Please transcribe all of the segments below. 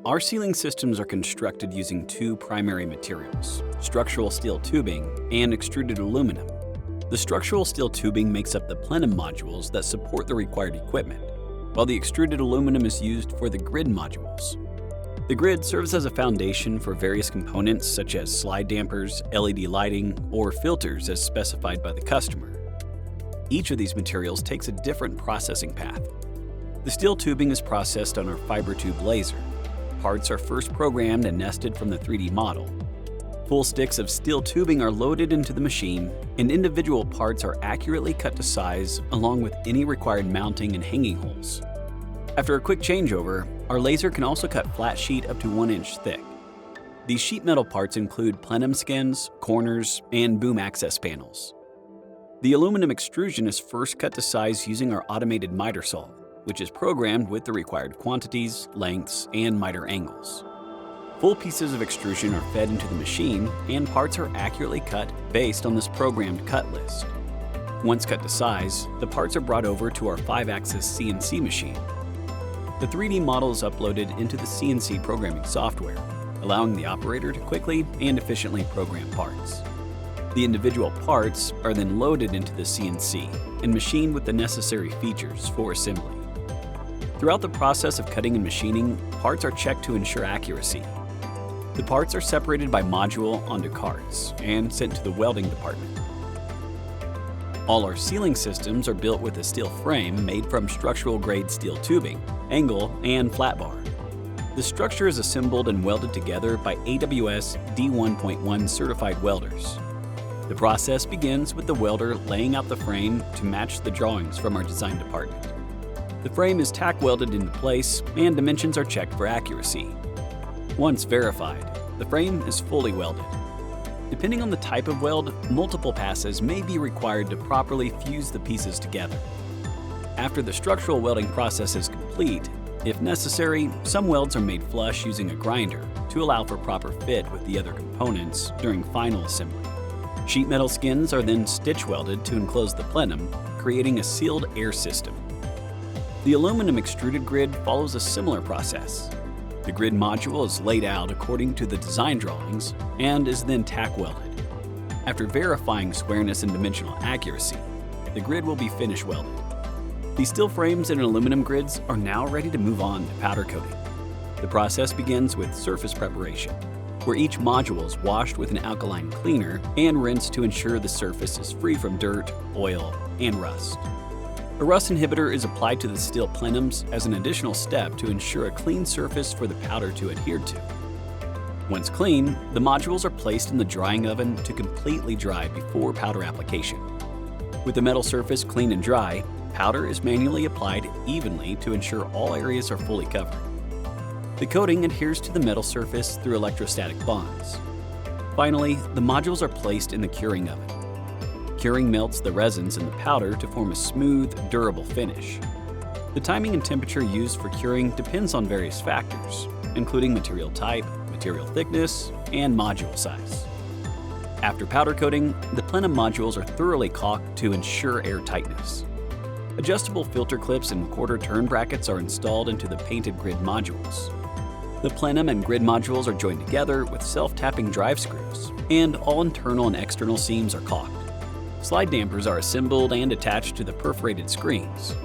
Our ceiling systems are constructed using two primary materials, structural steel tubing and extruded aluminum. The structural steel tubing makes up the plenum modules that support the required equipment, while the extruded aluminum is used for the grid modules. The grid serves as a foundation for various components such as slide dampers, LED lighting, or filters as specified by the customer. Each of these materials takes a different processing path. The steel tubing is processed on our fiber tube laser. Parts are first programmed and nested from the 3D model. Full sticks of steel tubing are loaded into the machine, and individual parts are accurately cut to size along with any required mounting and hanging holes. After a quick changeover, our laser can also cut flat sheet up to 1 inch thick. These sheet metal parts include plenum skins, corners, and boom access panels. The aluminum extrusion is first cut to size using our automated miter saw, which is programmed with the required quantities, lengths, and miter angles. Full pieces of extrusion are fed into the machine, and parts are accurately cut based on this programmed cut list. Once cut to size, the parts are brought over to our 5-axis CNC machine. The 3D model is uploaded into the CNC programming software, allowing the operator to quickly and efficiently program parts. The individual parts are then loaded into the CNC and machined with the necessary features for assembly. Throughout the process of cutting and machining, parts are checked to ensure accuracy. The parts are separated by module onto carts and sent to the welding department. All our ceiling systems are built with a steel frame made from structural-grade steel tubing, angle, and flat bar. The structure is assembled and welded together by AWS D1.1 certified welders. The process begins with the welder laying out the frame to match the drawings from our design department. The frame is tack welded into place and dimensions are checked for accuracy. Once verified, the frame is fully welded. Depending on the type of weld, multiple passes may be required to properly fuse the pieces together. After the structural welding process is complete, if necessary, some welds are made flush using a grinder to allow for proper fit with the other components during final assembly. Sheet metal skins are then stitch welded to enclose the plenum, creating a sealed air system. The aluminum extruded grid follows a similar process. The grid module is laid out according to the design drawings and is then tack welded. After verifying squareness and dimensional accuracy, the grid will be finish welded. These steel frames and aluminum grids are now ready to move on to powder coating. The process begins with surface preparation, where each module is washed with an alkaline cleaner and rinsed to ensure the surface is free from dirt, oil, and rust. A rust inhibitor is applied to the steel plenums as an additional step to ensure a clean surface for the powder to adhere to. Once clean, the modules are placed in the drying oven to completely dry before powder application. With the metal surface clean and dry, powder is manually applied evenly to ensure all areas are fully covered. The coating adheres to the metal surface through electrostatic bonds. Finally, the modules are placed in the curing oven. Curing melts the resins in the powder to form a smooth, durable finish. The timing and temperature used for curing depends on various factors, including material type, material thickness, and module size. After powder coating, the plenum modules are thoroughly caulked to ensure air tightness. Adjustable filter clips and quarter turn brackets are installed into the painted grid modules. The plenum and grid modules are joined together with self-tapping drive screws, and all internal and external seams are caulked. Slide dampers are assembled and attached to the perforated screens.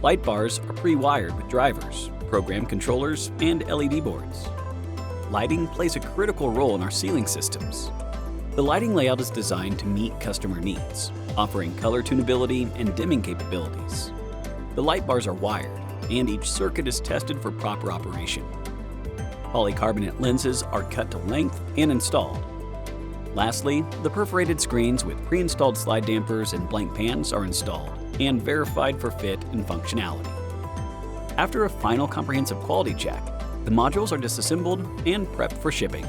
Light bars are pre-wired with drivers, program controllers, and LED boards. Lighting plays a critical role in our ceiling systems. The lighting layout is designed to meet customer needs, offering color tunability and dimming capabilities. The light bars are wired, and each circuit is tested for proper operation. Polycarbonate lenses are cut to length and installed. Lastly, the perforated screens with pre-installed slide dampers and blank pans are installed and verified for fit and functionality. After a final comprehensive quality check, the modules are disassembled and prepped for shipping.